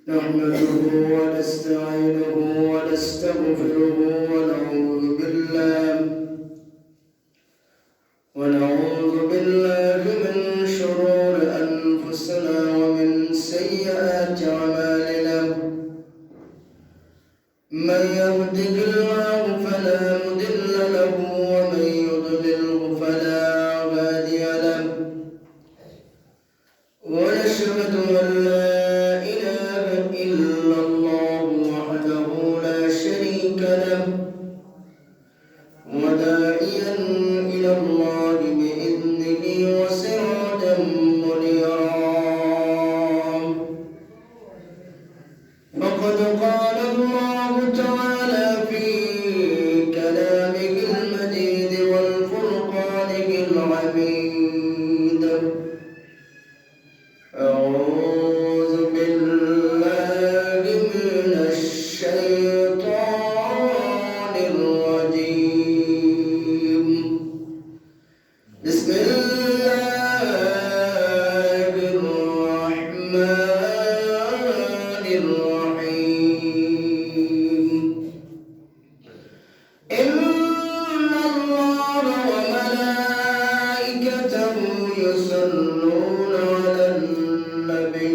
نحمده ونستعينه ونستغفره ونعوذ بالله من شرور أنفسنا ومن سيئات أعمالنا. من يهده الله فلا مضل له ومن يضلله فلا هادي له. ونشهد أن لا إله إلا الله وحده لا شريك له وداعيا إلى الله بإذنه وسراجا منيرا. فقد قال الله تعالى في كلامه المجيد والفرقانه الحميد: أعوذ بالله من الشيطان الرجيم. بسم الله الرحمن الرحيم. إن الله وملائكته يصلون على النبي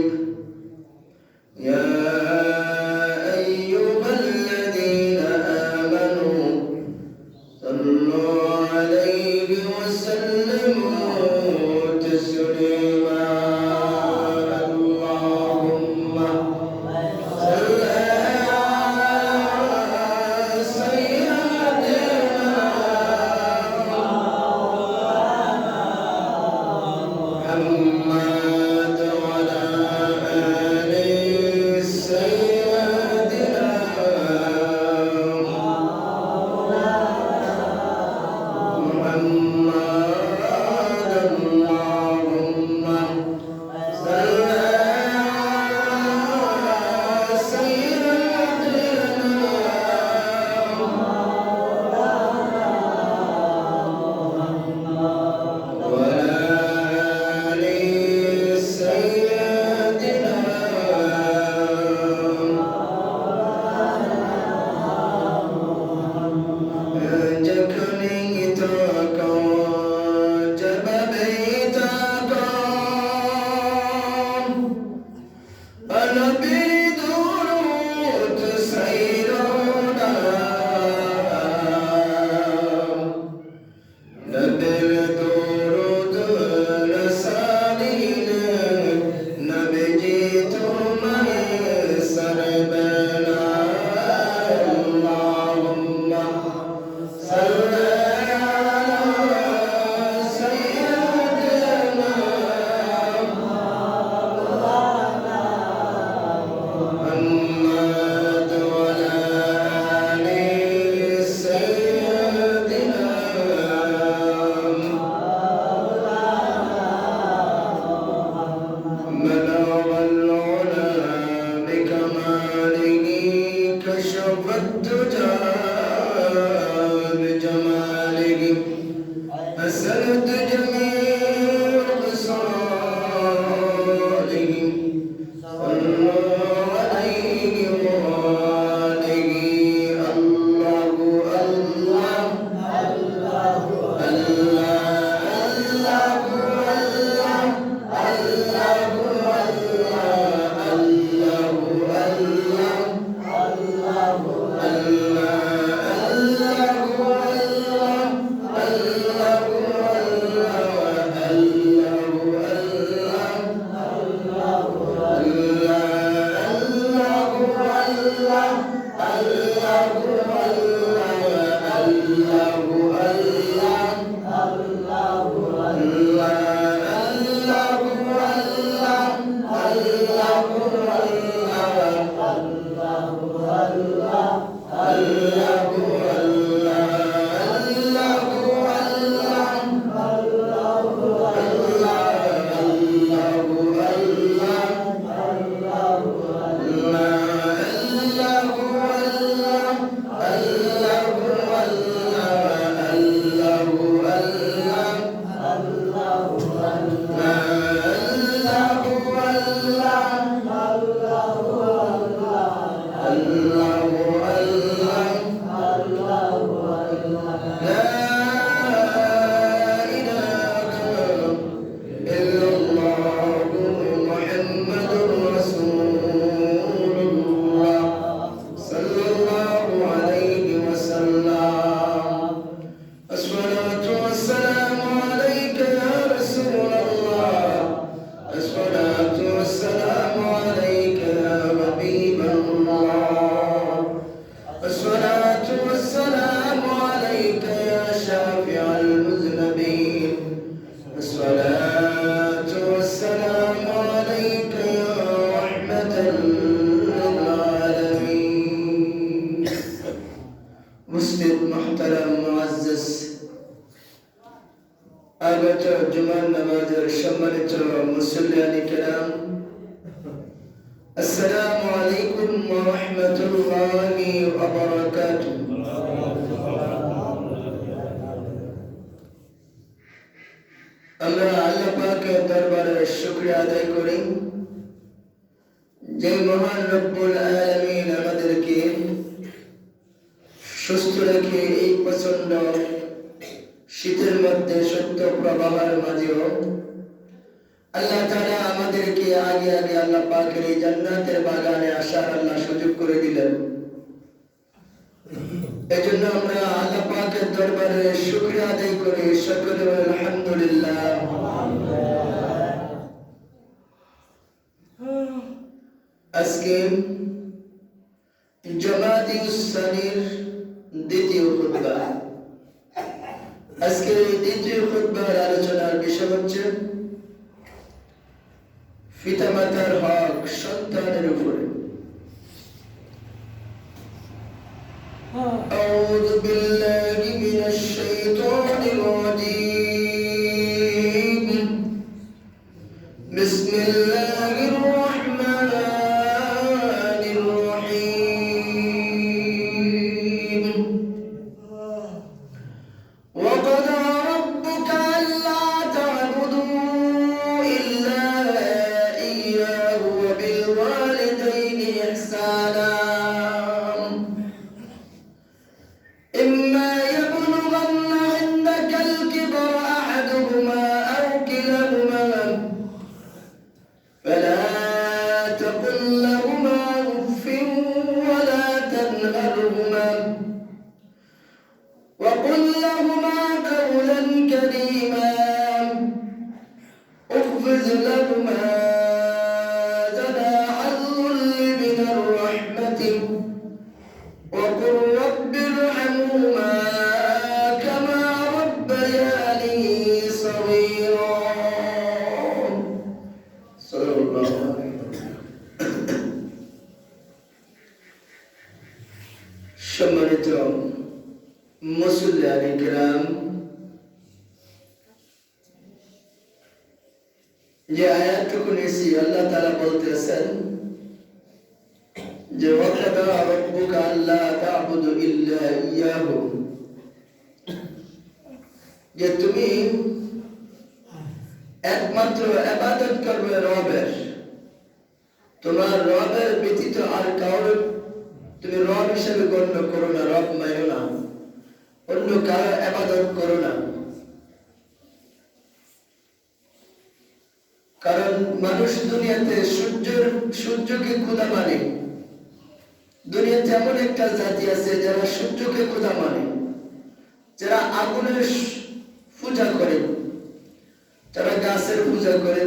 সম্মানিত মুসল্লিয়ান কিরাম, আসসালামু আলাইকুম ওয়া রাহমাতুল্লাহি ওয়া বারাকাতুহু। আমরা আল্লাহ পাকের দরবারে শুকরিয়া আদায় করি যে মহান রব্বুল আলামিন আমাদেরকে সুস্থ রেখে এই প্রচন্ড শীতের মধ্যে সত্য প্রবাহের মাঝেও আল্লাহ তাআলা আমাদেরকে আগে আগে আল্লাহ পাকের এই জান্নাতের বাগানে আসার আল্লাহ সুযোগ করে দিলেন। এজন্য আমরা আল্লাহ পাকের দরবারে শুকরিয়া আদায় করি, সকলে আলহামদুলিল্লাহ। আজকে জমাদিউস সানির দ্বিতীয় খুতবা। আজকে দ্বিতীয় খুতবার আলোচনার বিষয় হচ্ছে পিতামাতার হক সন্তানের উপরে। أعوذ بالله من الشيطان الرجيم. بسم الله الرحمن الرحيم. وقضى ربك ألا تعبدوا إلا إياه وبالوالدين إحسانا. إما يبلغن عندك الكبر أحدهما أو كلاهما فلا تقل لهما أف ولا تنهرهما وقل لهما قولا كريما اخفض لهما جناح الذل من الرحمة وقل رب ارحمهما كما ربياني صغيرا. صدق الله العظيم. সম্মানিত মুসল্লিয়ান কিরাম, যে আয়াতটুকু নিয়েছি আল্লাহ তাআলা বলতেছেন যে ওয়াকাদা রাব্বুকা আল্লা তা'বুদু ইল্লা ইয়াহু, যে তুমি একমাত্র ইবাদত করবে রবের, তোমার রবের ব্যতীত আর কারো তুমি রব হিসেবে গণ্য করো না, রব মানো না, অন্য কারো ইবাদত করো না। কারণ মানুষ দুনিয়াতে সূর্যকে খোদা মানে। দুনিয়াতে এমন একটা জাতি আছে যারা সূর্যকে খোদা মানে, যারা আগুনের পূজা করে, যারা গাছের পূজা করে,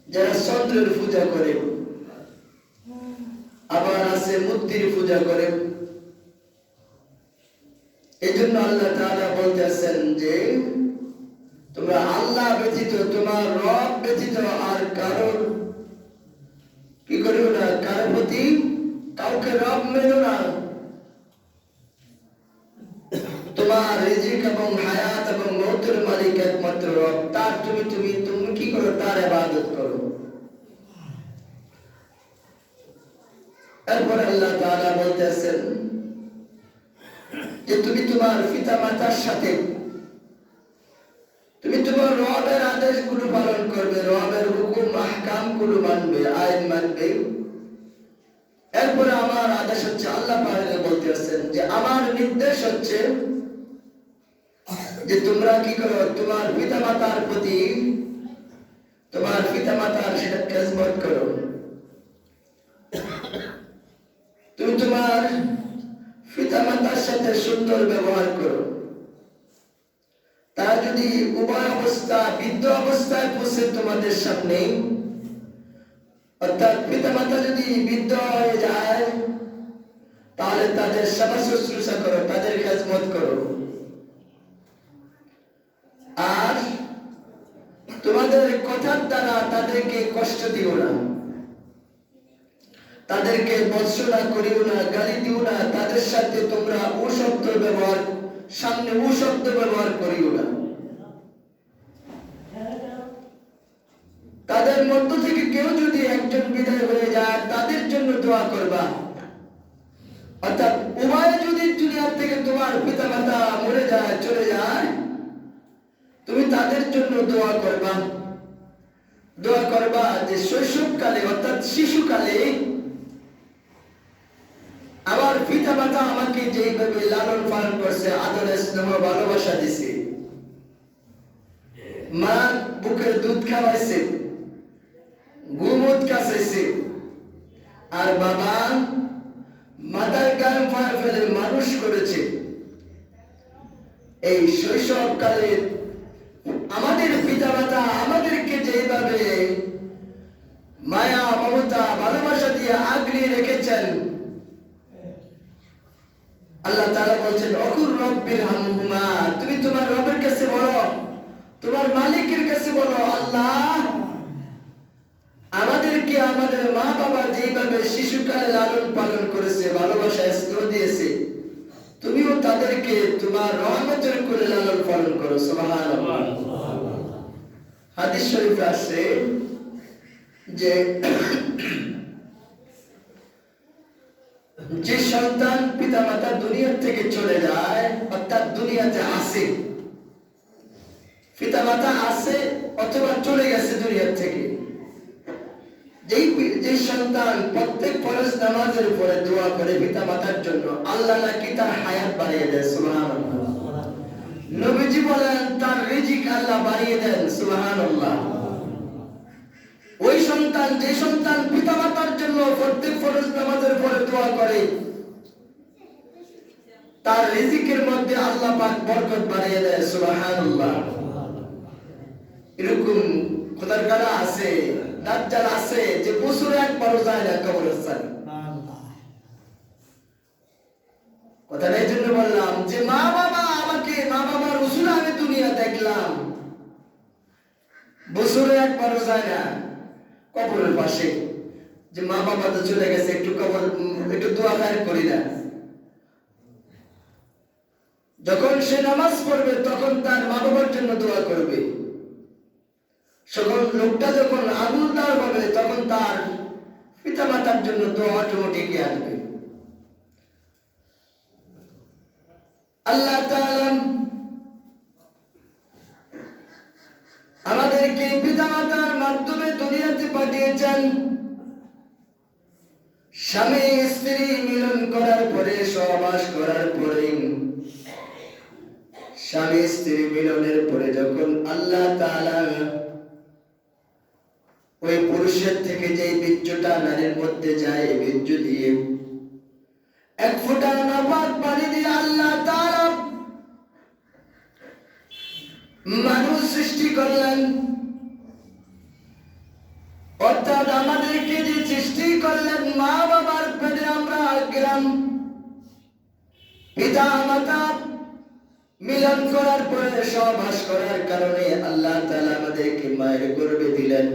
যারা চন্দ্রের পূজা করে, আবার আছে মূর্তির পূজা করে। এই জন্য আল্লাহ তাআলা বলতেছেন যে তোমরা আল্লাহ ব্যতীত, তোমার রব ব্যতীত আর কারোর কি করিও না, কারোর প্রতি কাউকে রব মেনো না। তোমার রিজিক এবং হায়াত এবং মওতের মালিক একমাত্র রব, তার তুমি কি করো, তার ইবাদত করো। এরপর আল্লাহ তাআলা বলতেছেন যে তুমি তোমার পিতামাতার সাথে তুমি তোমার রবের আদেশগুলো পালন করবে, রবের হুকুম আহকামগুলো মানবে, আইন মানবে। এরপরে আমার আদেশ হচ্ছে, আল্লাহ পাক বলতেছেন যে আমার নির্দেশ হচ্ছে যে তোমরা কি করো, তোমার পিতামাতার প্রতি, তোমার পিতামাতার সেটা খেদমত করো। তুমি তোমার পিতামাতার সাথে সুন্দর ব্যবহার করো। তারা যদি উভয় অবস্থা, বৃদ্ধ অবস্থায় পৌঁছে তোমাদের সামনে, অর্থাৎ পিতামাতা যদি বৃদ্ধ হয়ে যায়, তাহলে তাদের সেবা শুশ্রূষা করো, তাদের খেদমত করো। আর তোমাদের কথার দ্বারা তাদেরকে কষ্ট দিও না, তাদেরকে বর্ষনা করিও না, গালি দিও না, তাদের সাথে তোমরা অশব্দ ব্যবহার, সামনে অশব্দ ব্যবহার করিও না। তাদের মধ্য থেকে কেউ যদি একজন বিদায় হয়ে যায় তাদের জন্য দোয়া করবা। অর্থাৎ উভয় যদি দুনিয়া থেকে তোমার পিতামাতা মরে যায়, চলে যায়, তুমি তাদের জন্য দোয়া করবা। দোয়া করবা যে শৈশবকালে অর্থাৎ শিশুকালে আমার পিতামাতা আমাকে যেইভাবে লালন পালন করছে, আদর স্নেহ ভালোবাসা দিছে, মা বুকের দুধ খাওয়াইছে, গুমুদ কাছাইছে, আর বাবা মাথার গান ফায়ার ফেলে মানুষ করেছে। এই শৈশবকালে আমাদের পিতামাতা আমাদেরকে যেভাবে মায়া মমতা ভালোবাসা দিয়ে আগলে রেখেছেন, আল্লাহ তাআলা বলছেন অকুর রব্বির হামহুমা, তুমি তোমার রবের কাছে বলো, তোমার মালিকের কাছে বলো, আল্লাহ আমাদেরকে আমাদের মা বাবা যেভাবে শিশুকালে লালন পালন করেছে, ভালোবাসা স্নেহ দিয়েছে, তুমিও তাদেরকে তোমার রহমতের কোলে লালন পালন করো। সুবহানাল্লাহ। হাদিস শরীফে আছে যে যে সন্তান পিতামাতা দুনিয়া থেকে চলে যায়, অর্থাৎ দুনিয়াতে আসে, পিতামাতা আসে অথবা চলে গেছে দুনিয়া থেকে, যে সন্তান প্রত্যেক ফরজ নামাজের পরে দোয়া করে পিতামাতার জন্য, আল্লাহ নাকি তার হায়াত বাড়িয়ে দেয়। সুবহানাল্লাহ। নবীজি বলেন তার রিজিক আল্লাহ বাড়িয়ে দেন। সুবহানাল্লাহ। ওই সন্তান, যে সন্তান পিতামাতার জন্য প্রত্যেক ফরজ নামাজের পরে দোয়া করে, তার রিজিকের মধ্যে আল্লাহ পাক বরকত বাড়িয়ে দেয়। সুবহানাল্লাহ। এরকম খোদার গালা আছে, দাজ্জাল আছে যে বছরে একবারও যায় না কবরস্থানে। কথাটা এই জন্য বললাম যে মা বাবার রসুল আমি দুনিয়া দেখলাম, বছরে একবারও যায় না কবরের পাশে, যে মা বাবা তো চলে গেছে, একটু কবর একটু দোয়া খায়ের করি না। যখন সে নামাজ পড়বে তখন তার মা বাবার জন্য দোয়া করবে, লোকটা যখন আগুনদার হবে তখন তার পিতা মাতার জন্য দোয়া অটোমেটিকই আসবে। আল্লাহ তাআলা আমাদেরকে পিতা মাতার মাধ্যমে দুনিয়াতে পাঠিয়েছেন। স্বামী স্ত্রী মিলন করার পরে, সহবাস করার পরে, স্বামী স্ত্রী মিলনের পরে যখন আল্লাহ তাআলা ওই পুরুষের থেকে যে বীর্যটা নারীর মধ্যে যায়, এই বীর্য দিয়ে এক ফোঁটা নাপাক পানি দিয়ে আল্লাহ তাআলা মানুষ সৃষ্টি করলেন। অর্থাৎ আমাদেরকে যে সৃষ্টি করলেন, মা বাবার পেটে আমরা গেলাম, পিতা মাতা মিলন করার পরে সহবাস করার কারণে আল্লাহ তাআলা আমাদেরকে মায়ের গর্ভে দিলেন।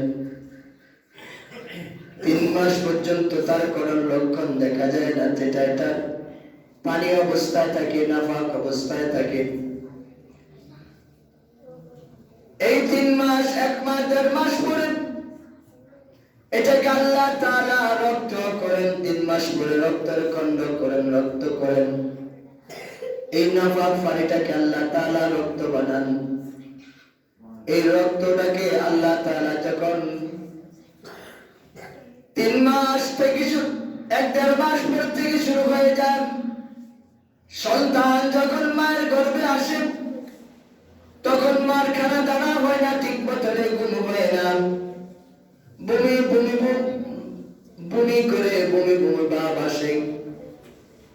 3 মাস পর্যন্ত তার কোন লক্ষণ দেখা যায় না, যেটা এটা পানি অবস্থায় থাকে, নাফাক অবস্থায় থাকে। এই 3 মাস, 1 মাস, 1.5 মাস পরে এটাকে আল্লাহ তাআলা রক্ত করেন। 3 মাস পরে রক্তের খণ্ড করেন, রক্ত করেন। এই নাফাক পানিটাকে আল্লাহ তাআলা রক্ত বানান। এই রক্তটাকে আল্লাহ তাআলা যখন 3 মাস থেকে 1.5 মাস পর থেকে শুরু হয়ে যায়, সন্তান যখন মায়ের গর্ভে আসে তখন মার খানা দানা হয় না, ঠিক মতনে ঘুম হয় না, বমি করে বমি ভাব আসে।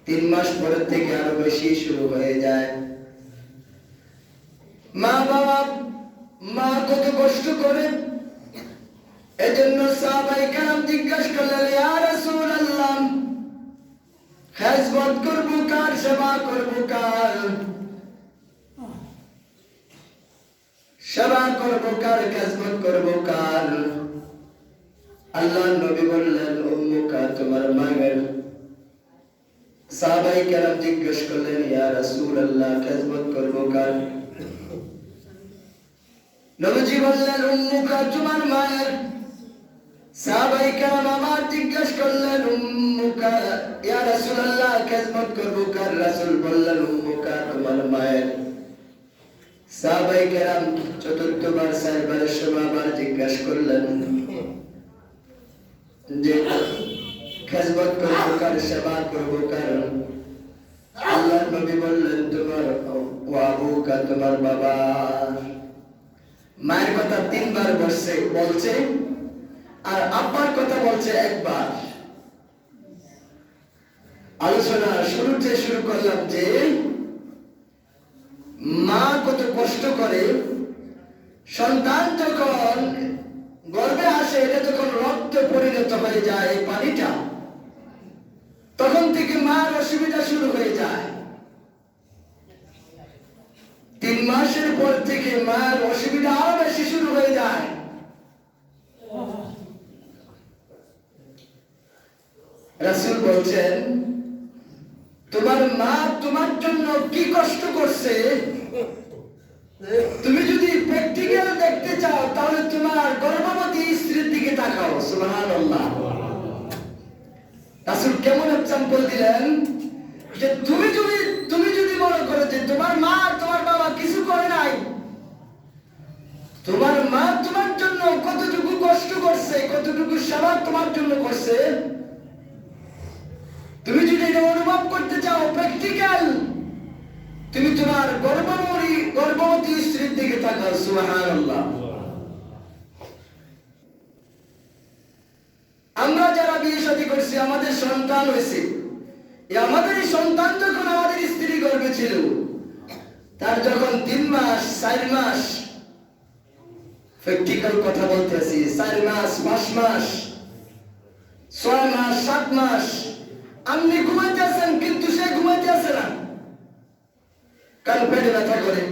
3 মাস পরের থেকে আরো বেশি শুরু হয়ে যায়। মা কত কষ্ট করে। এজন্য সাহাবায়ে কেরাম জিজ্ঞাসা করলেন, ইয়া রাসূলুল্লাহ, খেদমত করব কার, সেবা করব কার, সেবা করব কার, খেদমত করব কার? আল্লাহর নবী বললেন, উম্মুকা, তোমার মায়ের। সাহাবায়ে কেরাম জিজ্ঞেস করলেন, ইয়া রাসূলুল্লাহ, খেদমত করব কার? নবীজি বললেন উম্মুকা, তোমার মায়ের। সাহাবায়ে কেরাম আবার জিজ্ঞেস করলেন উম্মুকা ইয়া রাসূলুল্লাহ, খেদমত করব কার? রাসূল বললেন উম্মুকা, তোমার মায়ের। সাহাবায়ে কেরাম চতুর্থবার চারবারের সময় আবার জিজ্ঞেস করলেন যে খেদমত করব কার, সেবা করব কার? আল্লাহর নবী বললেন তোমার আবুকা, তোমার বাবা। মায়ের কথা তিনবার বলছে আর আব্বার কথা বলছে একবার। আলোচনা শুরু করলাম যে মা কত কষ্ট করে, সন্তান যখন গর্ভে আসে এটা যখন রক্তে পরিণত হয়ে যায় এই পানিটা, তখন থেকে মার অসুবিধা শুরু হয়ে যায়। 3 মাসের পর থেকে মার অসুবিধা আরো বেশি শুরু হয়ে যায়। রাসূল বলছেন তোমার মা তোমার জন্য কি কষ্ট করছে, তুমি যদি প্র্যাকটিক্যাল দেখতে চাও তাহলে তোমার গর্ভবতী স্ত্রীর দিকে তাকাও। সুবহানাল্লাহ। রাসূল কেমন এক্সাম্পল দিলেন যে তুমি যদি মনে করো যে তোমার মা তোমার বাবা কিছু করে নাই, তোমার মা তোমার জন্য কতটুকু কষ্ট করছে, কতটুকু সেবা তোমার জন্য করছে, তুমি যদি এটা অনুভব করতে চাও প্র্যাকটিক্যাল, তুমি তোমার গর্ভবতী স্ত্রীর দিকে তাকাও। সুবহানাল্লাহ। আমরা যারা বিয়ে শাদী করছি, আমাদের সন্তান হয়েছে, আমাদের এই সন্তান যখন আমাদের স্ত্রী গর্ভে ছিল, তার যখন 3 মাস 4 মাস, প্র্যাকটিক্যাল কথা বলতেছি, 4 মাস 5 মাস 6 মাস 7 মাস আপনি ঘুমাইতে আছেন, কিন্তু সে ঘুমাইতে আসে না, কারণ পেটে ব্যথা করে,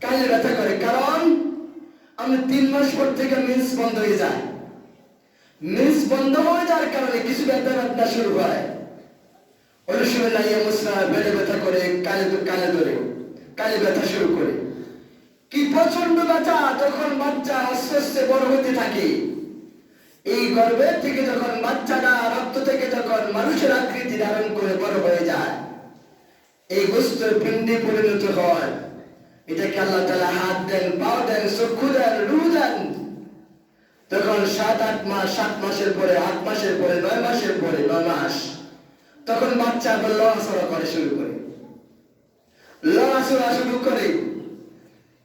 কানে ব্যথা করে, কারণ আপনি 3 মাস পর থেকে মিন্স বন্ধ হয়ে যায়। মিন্স বন্ধ হয়ে যাওয়ার কারণে কিছু ব্যথা শুরু হয়। অনেক সময় লাইয়া মুসরা পেটে ব্যথা করে, কানে ধরে, কানে ব্যথা শুরু করে, কি প্রচন্ড ব্যথা। যখন বাচ্চা আস্তে আস্তে বড় হতে থাকে, এই গর্ভের থেকে যখন বাচ্চাটা রক্ত থেকে যখন মানুষের আকৃতি ধারণ করে বড় হয়ে যায়, এই গোস্তের পিণ্ডে পরিণত হয়। এটাকে আল্লাহ তাআলা হাত দেন, পা দেন, চক্ষু দেন, রূহ দেন। তখন 7 মাসের পরে, 8 মাসের পরে, 9 মাসের পরে, 9 মাস, তখন বাচ্চা আবার লড়াচড়া করে শুরু করে।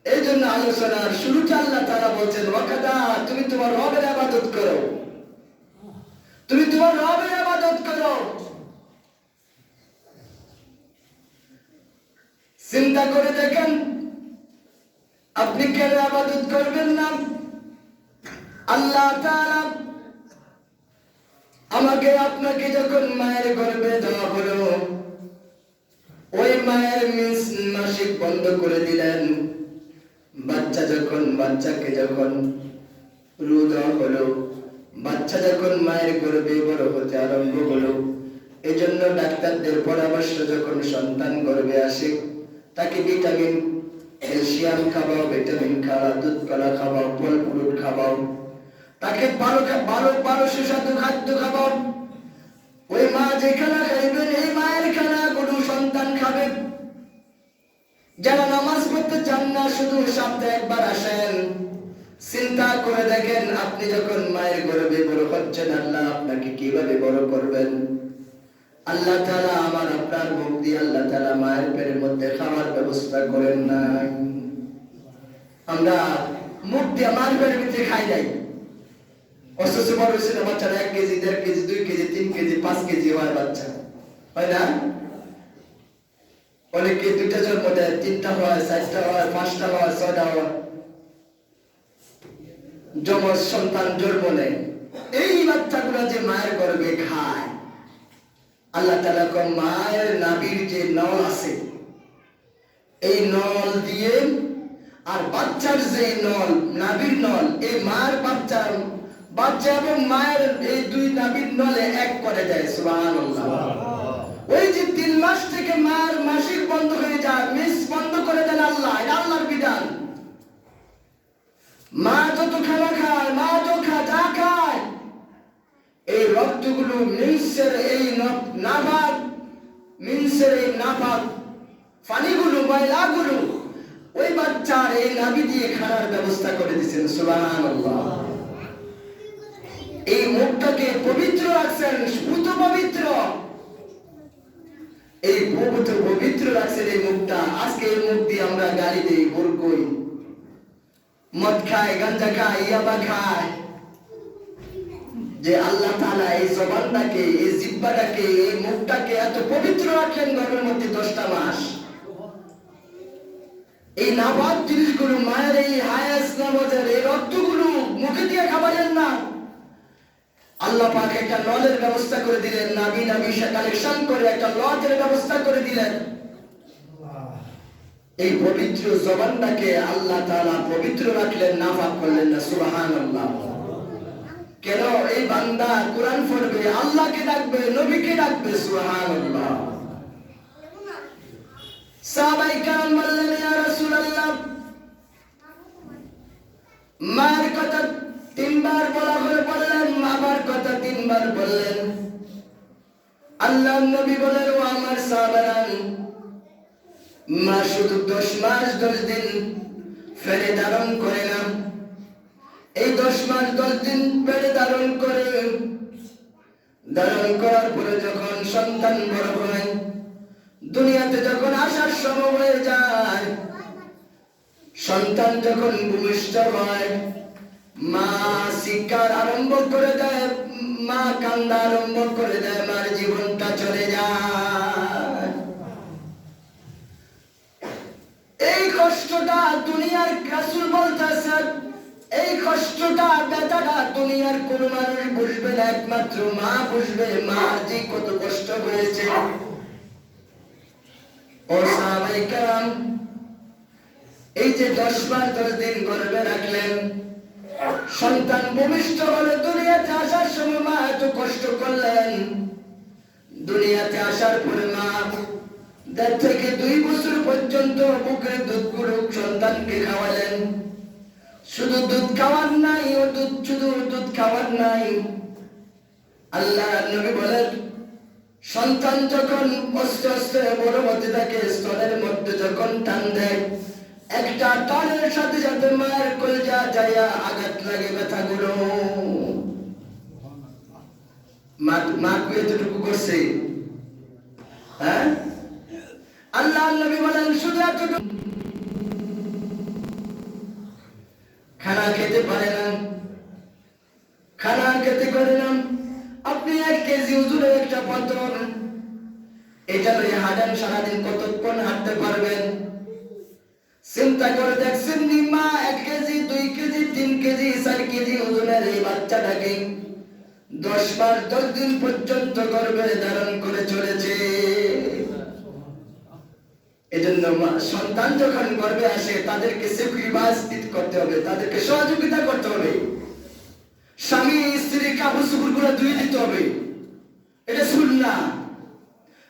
এই জন্য আলোচনার শুরুতে আল্লাহ তাআলা বলছেন ওয়াকাদা, তুমি তোমার রবের ইবাদত করো, তুমি তোমার রবের ইবাদত করো। চিন্তা করে দেখেন, আপনি কেন ইবাদত করবেন না? আল্লাহ তাআলা আমাকে আপনাকে যখন মায়ের গর্ভে দেওয়া হলো, ওই মায়ের মাসিক বন্ধ করে দিলেন। বাচ্চাকে যখন রূহ দেওয়া হলো, বাচ্চা যখন মায়ের গর্ভে বড় হতে আরম্ভ হলো, এজন্য ডাক্তারদের পরামর্শ, যখন সন্তান গর্ভে আসে তাকে ভিটামিন, ক্যালসিয়াম খাওয়াও, ভিটামিন খাওয়া, দুধ কলা খাওয়াও, ফল ফ্রুট খাওয়াও, তাকে ভালো সুস্বাদু খাদ্য খাওয়াও। ওই মা যে খানা খাইবেন, এই মায়ের খানাগুলো সন্তান খাবে। যারা নামাজ পড়তে চান না, শুধু সপ্তাহে একবার আসেন, চিন্তা করে দেখেন আপনি যখন মায়ের গর্ভে বড় হচ্ছেন, আল্লাহ আপনাকে কিভাবে বড় করবেন। আল্লাহ তাআলা আমার আপনার মুখ দিয়ে আল্লাহ তাআলা মায়ের পেটের মধ্যে খাওয়ার ব্যবস্থা করেন নাই। আমরা মুখ দিয়ে মায়ের পেটের মধ্যে খাই নাই, অথচ বড় হয়েছে বাচ্চারা 1 KG, 1.5 KG, 2 KG, 3 KG, 5 KG হয় বাচ্চা, হয় না? অনেকে 2টা জন্ম দেয়, 3টা হয়, 4টা হয়, 5টা হয়, 6টা হয়, যমজ সন্তান জন্ম নেয়। এই বাচ্চাগুলো যে মায়ের গর্ভে খায়, আল্লাহ তাআলা কোন মায়ের নাভির যে নল আছে, এই নল দিয়ে আর বাচ্চার যে নল, নাভির নল, এই মায়ের বাচ্চা এবং মায়ের এই 2 নাভির নলে এক করে দেয়। সুবহানাল্লাহ। ওই যে 3 মাস থেকে মার মাসিক বন্ধ হয়ে যায়, মিস বন্ধ করে দেন আল্লাহ, এটা আল্লাহর বিধান। মা যত খানা খায়, মা যত যা খায়, এই রক্তগুলো মিন্সের এই নাপাক, মিন্সের এই নাপাক পানিগুলো, ময়লাগুলো ওই বাচ্চার এই নাভি দিয়ে খানার ব্যবস্থা করে দিচ্ছেন। সুবহানাল্লাহ। এই মুখটাকে পবিত্র রাখছেন, পুত পবিত্র, এই পবিত্র রাখছেন এই মুখটা। আজকে এই মুখ দিয়ে আমরা গালি দিই, ভুল করি, মদ খায়, গাঞ্জা খায়, ইয়াবা খায়। যে আল্লাহ তাআলা এই জবানটাকে, এই জিহ্বাটাকে, এই মুখটাকে এত পবিত্র রাখলেন গর্ভের মধ্যে 10টা মাস। এই নাবাদ জিনিসগুলো, মায়ের এই হায়াস নামাজের এই রক্তগুলো মুখে দিয়ে খাওয়ালেন না। আল্লাহ পাক একটা নলের ব্যবস্থা করে দিলেন, নাভি কালেকশন করে একটা লজের ব্যবস্থা করে দিলেন। এই পবিত্র জবানটাকে আল্লাহ তাআলা পবিত্র রাখলেন, নাপাক করলেন না। সুবহানাল্লাহ। কেন? এই বান্দা কোরআন পড়বে, আল্লাহকে ডাকবে, নবীকে ডাকবে। সুবহানাল্লাহ। সাহাবায়ে কেরাম বললেন, ইয়া রাসূলুল্লাহ, মার কথা 3 বার বলা হলে বললেন, বাবার কথা 3 বার বললেন। আল্লাহর নবী বলেন, ও আমার সাহাবারা, মা শুধু 10 মাস 10 দিন ফেলে ধারণ করে না। এই 10 মাস 10 দিন ফেলে ধারণ করে, ধারণ করার পরে যখন সন্তান বড় হয়, দুনিয়াতে যখন আসার সময় হয়ে যায়, সন্তান যখন ভূমিষ্ঠ হয়, মা শিকার আরম্ভ করে দেয়, মা কান্দা আরম্ভ করে দেয়, মার জীবনটা চলে যায়। এই কষ্টটা দুনিয়ার রাসূল বলতেছেন, এই কষ্টটা, ব্যথাটা দুনিয়ার কোন মানুষ বুঝবে না, একমাত্র মা বুঝবে। মার যে কত কষ্ট হয়েছে। ও সাহাবায়ে কেরাম, এই যে 10 মাস 10 দিন গর্ভে রাখলেন, সন্তান ভূমিষ্ঠ হলে দুনিয়াতে আসার সময় মা এত কষ্ট করলেন। দুনিয়াতে আসার পরে মা 1.5 থেকে 2 বছর পর্যন্ত বুকের দুধগুলো সন্তানকে খাওয়ালেন। শুধু দুধ খাওয়ার নাই, ও শুধু দুধ খাওয়ার নাই। আল্লাহ নবী বলেন, সন্তান যখন আস্তে আস্তে বড় হতে থাকে, স্তনের মধ্যে যখন টান দেয়, একটা টানের সাথে সাথে মায়ের কলিজা যাইয়া আঘাত লাগে, ব্যথাগুলো। মা এতটুকু করছে, হ্যাঁ? আল্লাহ নবী বলেন, শুধু এতটুকু। খানা খেতে পারে না, খানা খেতে পারে না। আপনি 1 কেজি ওজনের একটা পাথর, এটা লইয়া হাঁটেন, সারাদিন কতক্ষণ হাঁটতে পারবেন? চিন্তা করে দেখছেন নি? মা 1 কেজি, 2 কেজি, 3 কেজি, 4 কেজি ওজনের এই বাচ্চাটাকে 10 মাস 10 দিন পর্যন্ত গর্ভে ধারণ করে চলেছে। এজন্য সন্তান যখন গর্ভে আসে, তাদেরকে স্যাক্রিফাইস করতে হবে, তাদেরকে সহযোগিতা করতে হবে। স্বামী স্ত্রী কাপড় চোপড়গুলো ধুয়ে দিতে হবে, এটা সুন্নাহ।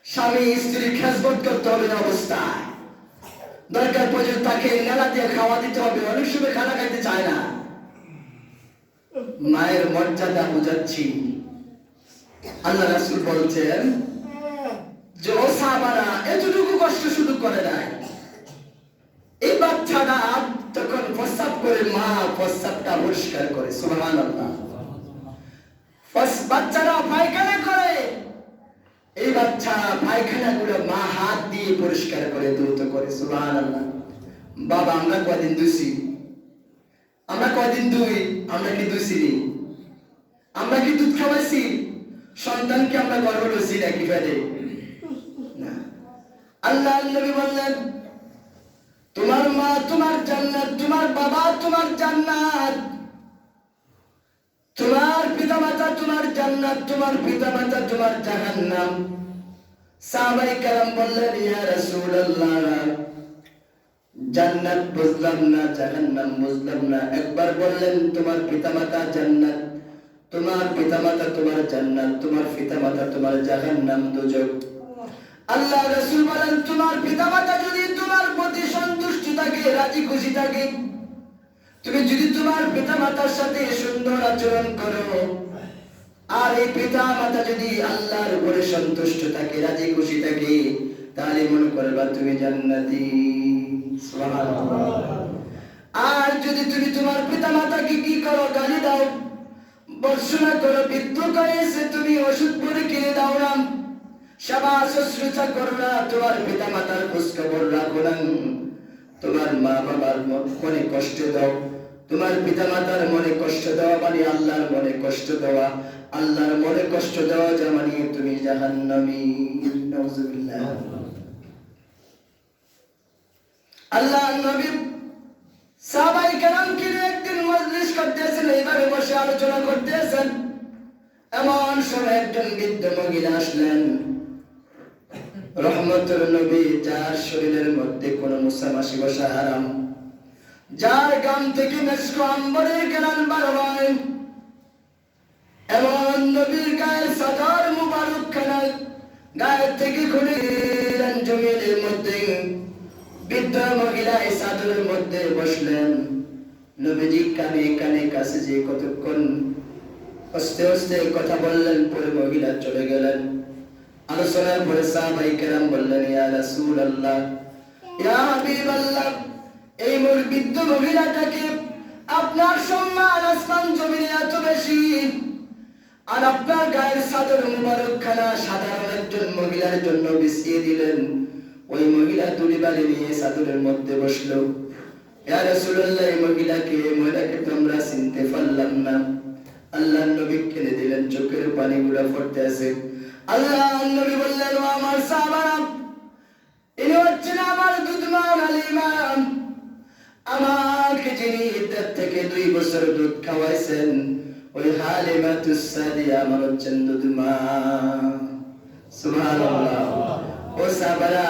স্বামী স্ত্রী খেজমত করতে হবে অবস্থায়, দরকার পড়লে তাকে নেলা দিয়ে খাওয়া দিতে হবে। অনেক সময় খানা খাইতে চায় না। মায়ের মর্যাদা বুঝাচ্ছি। আল্লাহ রাসূল বলছেন যে, ও সাহাবারা, এতটুকু কষ্ট শুধু করে নাই। এই বাচ্চাটা যখন প্রস্রাব করে, মা প্রস্রাবটা পরিষ্কার করে। সুবহানাল্লাহ। বাচ্চারা পায়খানা করে, এই বাচ্চা পায়খানাগুলো মা হাত দিয়ে পরিষ্কার করে, দ্রুত করে। সুবহানাল্লাহ। বাবা, আমরা কয়দিন ধুইছি? আমরা কয়দিন ধুই? আমরা কি ধুইছি? আমরা কি দুধ খাওয়াইছি? সন্তানকে আমরা গর্ভ ধুইছি নাকি পেটে? না। আল্লাহ নবী বললেন, তোমার মা তোমার জান্নাত, তোমার বাবা তোমার জান্নাত, তোমার পিতামাতা তোমার জান্নাত, তোমার পিতামাতা তোমার জাহান্নাম। সাহাবায়ে কেরাম বললেন, ইয়া রাসূলুল্লাহ, জান্নাত বুঝলাম না, জাহান্নাম বুঝলাম না। একবার বললেন, তোমার পিতামাতা জান্নাত, তোমার পিতামাতা তোমার জান্নাত, তোমার পিতামাতা তোমার জাহান্নাম, দুজক। আল্লাহ রাসূল বলেন, তোমার পিতামাতা যদি তোমার প্রতি সন্তুষ্ট থাকে, রাজি খুশি থাকে, তুমি যদি তোমার পিতা মাতার সাথে সুন্দর আচরণ করো, আর এই পিতা মাতা যদি আল্লাহর উপরে সন্তুষ্ট থাকে, রাজি খুশি থাকে, তাহলে মনে করবা তুমি জান্নাতি। সুবহানাল্লাহ। আর যদি তুমি তোমার পিতা মাতাকে কি করো, গালি দাও, বর্ষনা করো, বিদ্রুপ করেছে, তুমি ওষুধ পরে কিনে দাও না, সেবা শুশ্রূষা করো না, তোমার পিতা মাতার খোঁজ খবর রাখো না, তোমার মা বাবার মনে কষ্ট দাও, তোমার পিতা মাতার মনে কষ্ট দেওয়া মানে আল্লাহর মনে কষ্ট দেওয়া, আল্লাহর মনে কষ্ট দেওয়া যা মানে তুমি জাহান্নামী। নাউজুবিল্লাহ। আল্লাহ নবী সাহাবায়ে কেরামকে একদিন মজলিস করতেছেন, এইভাবে বসে আলোচনা করতেছেন, এমন সময় একজন বৃদ্ধ মহিলা আসলেন, রহমতুল নবী, যার শরীরের মধ্যে কোনো মুসামাসি বসা হারাম, যার গান থেকে মেশক আম্বরের ঘ্রাণ বার হয়, এমন নবীর গায়ের চাদর মুবারক খানা গায়ের থেকে খুলে দিলেন জমিনের মধ্যে। বৃদ্ধ মহিলা এই চাদরের মধ্যে বসলেন, নবীজি কানে কানে কাছে যে কতক্ষণ আস্তে আস্তে কথা বললেন, পরে মহিলা চলে গেলেন। আলোচনার পরে সাহাবায়ে কেরাম বললেন, ইয়া রাসূলুল্লাহ, ইয়া হাবিবাল্লাহ, এই বৃদ্ধ মহিলাটাকে আপনার সম্মান আসমান জমিনে এত বেশি, আর আপনার গায়ের চাদর মুবারক খানা সাধারণ একজন মহিলার জন্য বিছিয়ে দিলেন। ওই মহিলা তুলি বাড়ি নিয়ে চাদরের মধ্যে বসলো। ইয়া রাসূলুল্লাহ, এই মহিলাকে তোমরা চিনতে পারলাম না। আল্লাহ নবী কেঁদে দিলেন, চোখের পানিগুলো পড়তে আছে। আল্লাহ নবী বললেন, ও আমার সাহাবারা, ইনি হচ্ছেন আমার দুধমা হালিমা, আমাকে যিনি ইদ্দাত থেকে 2 বছর দুধ খাওয়াইছেন, ওই হালিমাতুস সাদিয়া আমার হচ্ছেন দুধমা। সুবহানাল্লাহ। ও সাহাবারা,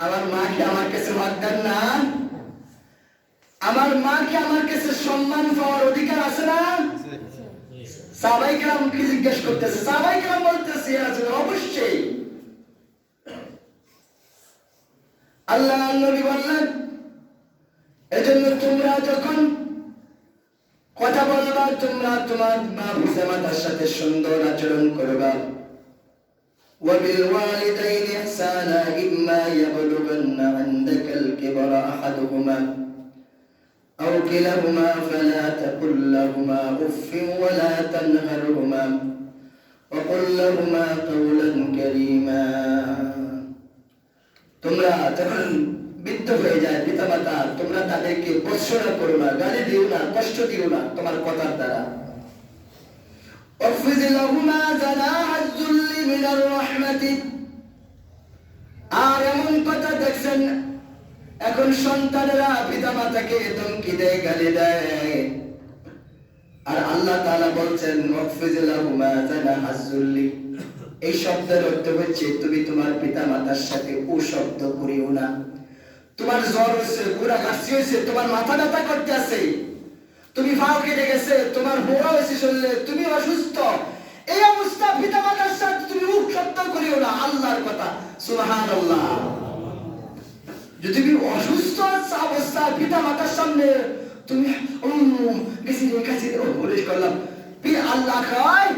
আমার মা কি আমার কাছে হকদার না? আমার মা কি আমার কাছে সম্মান পাওয়ার অধিকার আছে না? সাহাবায়ে কেরাম কি জিজ্ঞেস করতেছে? সাহাবায়ে কেরাম বলতেছে, অবশ্যই। আল্লাহ নবী বললেন, এজন্য তোমরা যখন কথা বলবা, তোমরা তোমার মা পিতামাতার সাথে সুন্দর আচরণ করবা। وبالوالدين إحسانا إما يبلغن عندك الكبر أحدهما أو كلاهما فلا تقل لهما أف ولا تنهرهما وقل لهما قولا كريما। তোমরা যখন বৃদ্ধ হয়ে যায় পিতামাতা, তোমরা তাদেরকে ভর্ৎসনা করো না, গালি দিও না, কষ্ট দিও না তোমার কথার দ্বারা। واخفض لهما جناح الذل من الرحمة। আর এমন কথা দেখছেন, এখন সন্তানেরা পিতামাতাকে ধমকি দেয়, গালি দেয়, আর আল্লাহ তাআলা বলছেন ওয়াকফিজ লাহুমা জানাহাজ যুল্লি। এই শব্দের অর্থ হচ্ছে তুমি তোমার পিতামাতার সাথে ও শব্দ করিও না। তোমার জ্বর হয়েছে, পুরা কাশি হয়েছে, তোমার মাথা ব্যথা করতে আছে, তুমি পাও কেটে গেছে, তোমার বোড়া হয়েছে শরীরে, তুমি অসুস্থ, এই অবস্থা পিতামাতার সাথে তুমি মুখ শব্দ করিও না। আল্লাহর কথা, সুবহানাল্লাহ। যদি তুমি অসুস্থ অবস্থা পিতামাতার সামনে তুমি করলাম, আল্লাহ কয়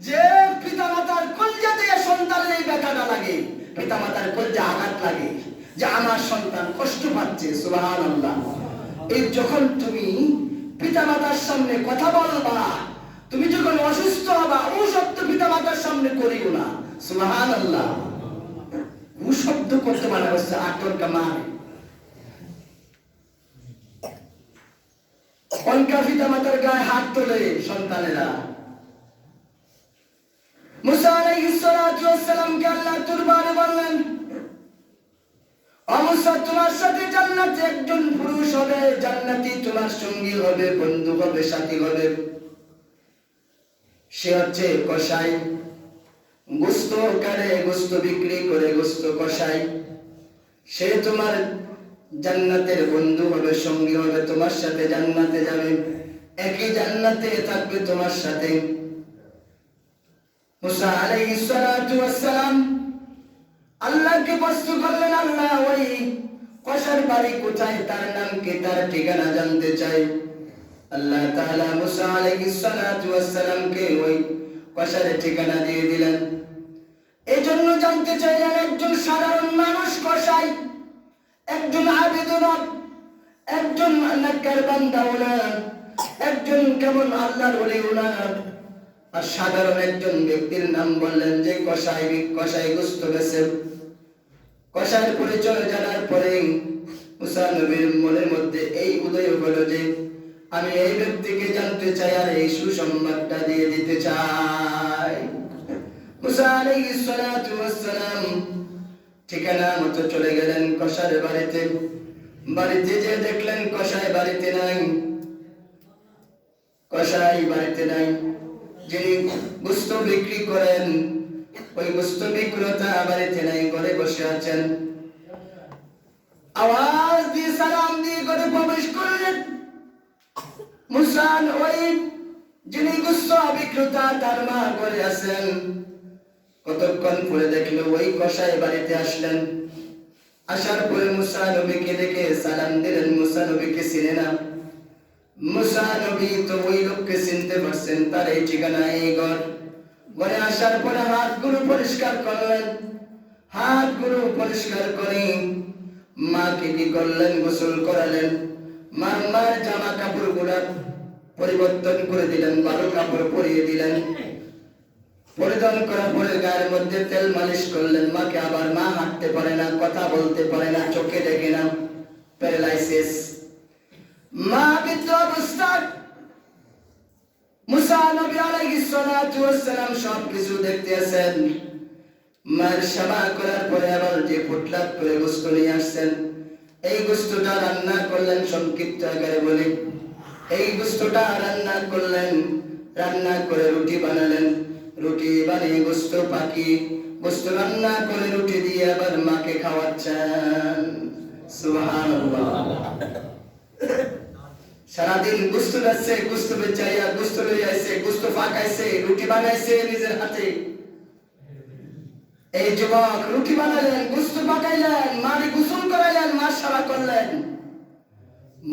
যে পিতামাতার কলজাতে সন্তানের এই ব্যথাটা লাগে, পিতামাতার কলজা আঘাত লাগে যে আমার সন্তান কষ্ট পাচ্ছে। সুবহানাল্লাহ। এই যখন তুমি পিতামাতার সামনে কথা বলবা, তুমি যখন অসুস্থ হবা, ও শব্দ পিতামাতার সামনে করিও না। সুবহানাল্লাহ। ও শব্দ করতে মানে হচ্ছে আটকা মারে। অনকা পিতামাতার গায়ে হাত তোলে সন্তানেরা। মুসা আলাইহিস সালাতু ওয়াস সালামকে আল্লাহ দরবারে বললেন, ও মুসা, তোমার সাথে জান্নাতে একজন পুরুষ হবে, জান্নাতি তোমার সঙ্গী হবে, বন্ধু হবে, সাথী হবে। সে হচ্ছে কসাই, গোশত কাটে, গোশত বিক্রি করে, গোশত কসাই। সে তোমার জান্নাতের বন্ধু হবে, সঙ্গী হবে, তোমার সাথে জান্নাতে যাবে, একই জান্নাতে থাকবে তোমার সাথে। মুসা আলাইহিস সালাতু ওয়াস সালাম আল্লাহকে প্রশ্ন করলেন, আল্লাহ ওই কসার বাড়ি কোথায়, তার নাম কি, তার ঠিকানা জানতে চাই। আল্লাহ তাআলা মুসা আলাইহিস সালাতু ওয়াস সালামকে ওই কষার ঠিকানা দিয়ে দিলেন। এজন্য জানতে চাইলেন একজন সাধারণ মানুষ কসাই, একজন আবেদন, একজন নেককার বান্দা ওনা, একজন কেমন আল্লাহর ওলি ওনা, আর সাধারণ একজন ব্যক্তির নাম বললেন যে কসাই গোশত বেচে। কসাইয়ের পরিচয় জানার পরে মুসা নবীর মনের মধ্যে এই উদয় হলো যে আমি এই ব্যক্তিকে জানতে চাই আর এই সুসংবাদটা দিয়ে দিতে চাই। মুসা আলাইহিস সালাতু ওয়াস সালাম ঠিকানা মতো চলে গেলেন কসাইয়ের বাড়িতে। বাড়িতে যে দেখলেন কসাই বাড়িতে নাই। কসাই বাড়িতে নাই। যিনি গোশত বিক্রি করেন ওই গোশত বিক্রেতা বাড়িতে নাই, ঘরে বসে আছেন। আওয়াজ দিয়ে সালাম দিয়ে ঘরে প্রবেশ করলেন। মুসা ওই যিনি গোশত বিক্রেতা তার মা ঘরে আছেন। কতক্ষণ পরে দেখলো ওই কসাই বাড়িতে আসলেন। আসার পরে মুসা নবীকে দেখে সালাম দিলেন। মুসা নবীকে চিনে না। মুসা নবী তো ওই লোককে চিনতে পারছেন, তার এই ঠিকানা এই ঘর। ঘরে আসার পরে হাতগুলো পরিষ্কার করলেন। হাতগুলো পরিষ্কার করে মাকে কি করলেন? গোসল করালেন। মার জামা কাপড় গুলা পরিবর্তন করে দিলেন, ভালো কাপড় পরিয়ে দিলেন। পরিধান করার পরে গায়ের মধ্যে তেল মালিশ করলেন মাকে। আবার মা হাঁটতে পারে না, কথা বলতে পারে না, চোখে দেখে না, প্যারালাইসিস। মা বৃদ্ধ অবস্থায়। মুসা নবী আলাইহিস সালাতু ওয়াস সালাম সবকিছু দেখতে আছেন। মার সেবা করার পরে আবার যে ফুটলাট করে গোশত নিয়ে আসছেন, এই গোশতটা রান্না করলেন। সংক্ষিপ্ত আকারে বলি, এই গোশতটা রান্না করলেন। রান্না করে রুটি বানালেন। রুটি বানিয়ে গোশত পাকি গোশত রান্না করে রুটি দিয়ে আবার মাকে খাওয়াচ্ছেন। সুবহানাল্লাহ। সারাদিন গোশত বেচছে, গোশত বেচাইয়া গোশত লইয়া আইছে, গোশত পাকাইছে, রুটি বানাইছে নিজের হাতে। এই যুবক রুটি বানালেন, গোশত পাকাইলেন, মারে গোসল করাইলেন, মার সেবা করলেন।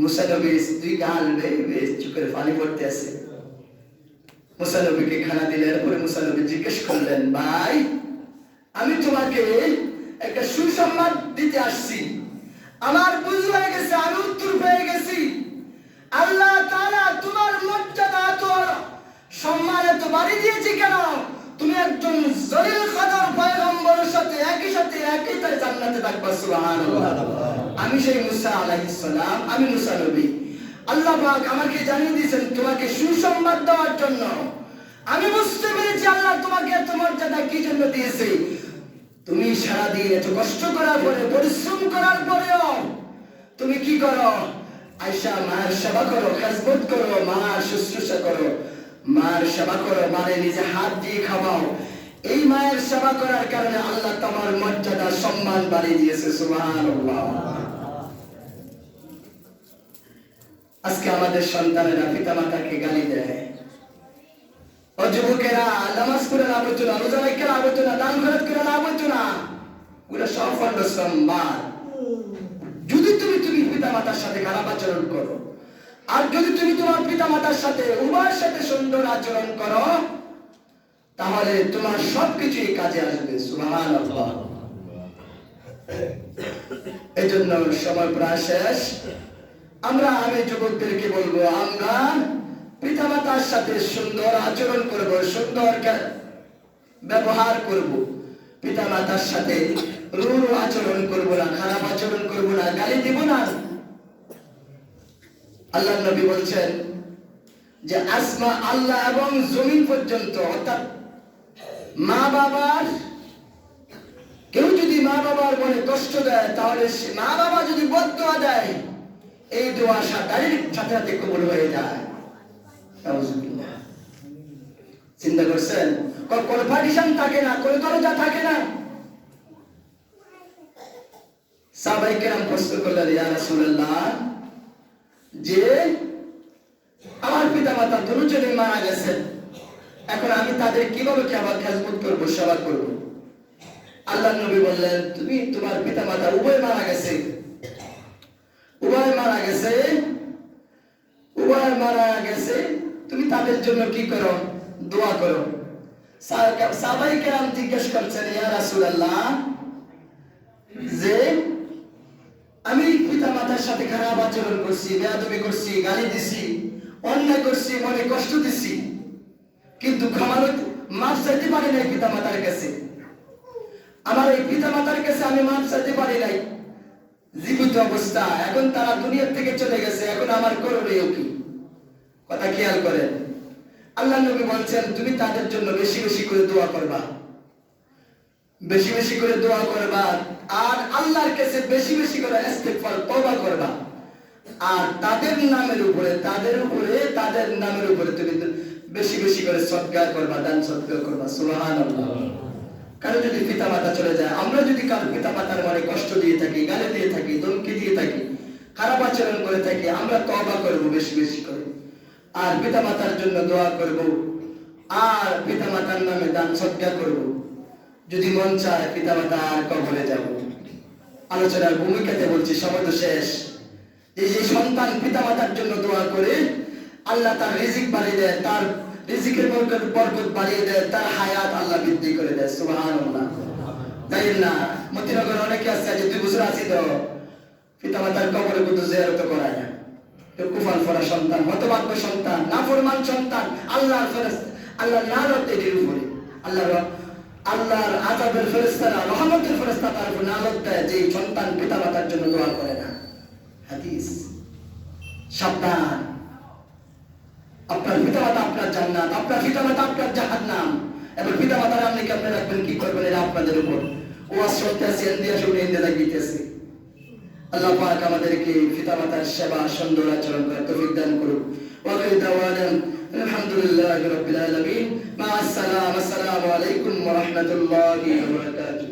মুসা নবী দুই গাল বেয়ে চোখের পানি পড়তে আছে। মুসা নবীকে খানা দিলেন। পরে মুসা নবী জিজ্ঞেস করলেন, ভাই আমি তোমাকে একটা সুসংবাদ দিতে আসছি। আমার বুঝ হয়ে গেছে, আমি উত্তর পেয়ে গেছি। আল্লাহ তাআলা তোমার মর্যাদা তো সম্মান এত বাড়ি দিয়েছে কেন? তুমি একজন জলিল কদর পয়গম্বরের সাথে একই জান্নাতে থাকবা। সুবহানাল্লাহ। আমি সেই মুসা আলাইহিস সালাম, আমি মুসা নবী। আল্লাহ পাক আমাকে জানিয়ে দিয়েছেন তোমাকে সুসংবাদ দেওয়ার জন্য। আমি বুঝতে পেরেছি আল্লাহ তোমাকে এত মর্যাদা কি জন্য দিয়েছে। তুমি সারাদিন এত কষ্ট করার পরে, পরিশ্রম করার পরেও তুমি কি করো? আয়েশা মায়ের সেবা করো, খেদমত করো, মার শুশ্রূষা করো, মার সেবা করো, মারে নিজে হাত দিয়ে খাওয়াও। এই মায়ের সেবা করার কারণে আল্লাহ তোমার মর্যাদা সম্মান বাড়িয়ে দিয়েছে। সুবহানাল্লাহ। আজকে আমাদের সন্তানেরা পিতামাতাকে গালি দেয়। ও যুবকেরা, নামাজ পড়ে লাভ হতো না, রোজা রেখে লাভ হতো না, দান খরচ করে লাভ হতো না। ওগুলো সব সম্মান। যদি তুমি পিতামাতার সাথে খারাপ আচরণ করো, আর যদি তুমি তোমার পিতামাতার সাথে উভয়ের সাথে সুন্দর আচরণ করো, তাহলে তোমার সবকিছুই কাজে আসবে। সুবহানাল্লাহ। এই জন্য সময় প্রায় শেষ। আমি যুবকদেরকে বলবো, আমরা পিতামাতার সাথে সুন্দর আচরণ করব, সুন্দর ব্যবহার করব। পিতামাতার সাথে রূঢ় আচরণ করব না, খারাপ আচরণ করব না, গালি দিব না। আল্লাহ নবী বলছেন যে আল্লাহ এবং জমিন পর্যন্ত, অর্থাৎ মা বাবার, কেউ যদি মা বাবার মনে কষ্ট দেয়, তাহলে মা বাবা যদি বদদোয়া দেয়, এই দোয়া ডাইরেক্ট সাথে সাথে কবুল হয়ে যায়। চিন্তা করছেন? কোনো পার্টিশন থাকে না, কোনো দরজা থাকে না। সাহাবায়ে কেরাম প্রশ্ন করলেন, ইয়া রাসূলুল্লাহ, যে আমার পিতামাতা দুজনে মারা গেছেন, এখন আমি তাদের কিভাবে আবার খেদমত করবো, সেবা করবো? আল্লাহ নবী বললেন, তুমি তোমার পিতামাতা উভয় মারা গেছে, উভয় বাবায় মারা গেছে, তুমি তাদের জন্য কি করো? দোয়া করো। সাহাবায়ে কেরাম জিজ্ঞেস করছেন, ইয়া রাসূলুল্লাহ, যে আমি পিতা মাতার সাথে খারাপ আচরণ করছি, বেয়াদবি করছি, গালি দিছি, অন্যায় করছি, মনে কষ্ট দিছি, কিন্তু মাফ চাইতে পারি নাই পিতা মাতার কাছে। আমার এই পিতা মাতার কাছে আমি মাফ চাইতে পারি নাই জীবিত অবস্থা, এখন তারা দুনিয়া থেকে চলে গেছে, এখন আমার করণীয় কি? কথা খেয়াল করেন। আল্লাহ নবী বলছেন, তুমি তাদের জন্য বেশি বেশি করে দোয়া করবা, বেশি বেশি করে দোয়া করবা, আর আল্লাহর কাছে বেশি বেশি করে ইস্তিগফার তওবা করবা, আর তাদের নামের উপরে তুমি বেশি বেশি করে সদকা করবা, দান সদকা করবা। সুবহানাল্লাহ। কারো যদি পিতা মাতা চলে যায়, আমরা যদি কারো পিতা মাতার মনে কষ্ট দিয়ে থাকি, গালি দিয়ে থাকি, ধমকি দিয়ে থাকি, খারাপ আচরণ করে থাকি, আমরা তওবা করব বেশি বেশি করে, আর পিতা মাতার জন্য দোয়া করব, আর পিতা মাতার নামে দান সদকা করব। যদি মন চায় পিতা মাতা আর কবরে যাব। আলোচনার ভূমিকাতে বলছি, সময় তো শেষ। এই যে সন্তান পিতা মাতার জন্য দোয়া করে, আল্লাহ তার রিজিক বাড়িয়ে দেয়, তার রিজিকের বরকত বাড়িয়ে দেয়, তার হায়াত আল্লাহ বৃদ্ধি করে দেয়। সুবহানাল্লাহ। তাই না? মতিনগর অনেকে আছে যে 2 বছর আছি তো পিতা মাতার কবরে কিন্তু জিয়ারত করায় না। কুফাল ফরা সন্তান, হতভাগ্য সন্তান, নাফরমান সন্তান, আল্লাহর ফেরেশতা, আল্লাহর লানত এর উপরে, আল্লাহর আযাবের ফেরেশতারা, রহমতের ফেরেশতা তার উপর লানত দেয় যে সন্তান পিতা মাতার জন্য দোয়া করে না। হাদিস। সাবধান। আপনার পিতা মাতা আপনার জান্নাত, আপনার পিতা মাতা আপনার জাহান্নাম। এবার পিতা মাতার আপনি কেমনে রাখবেন, কি করবেন, এটা আপনাদের উপর। ওয়াজ শুনতেছি, এন্দিয়া শুনে এন্দিয়া লাগিতেছি। আল্লাহ পাক আমাদেরকে পিতা মাতার সেবা, সুন্দর আচরণ করার তৌফিক দান করুন। ওয়া আখিরু দাওয়ানা আলহামদুলিল্লাহি রাব্বিল আলামিন। মা আসসালাম। আসসালামু আলাইকুম ওয়া রাহমাতুল্লাহি ওয়া বারাকাতুহু।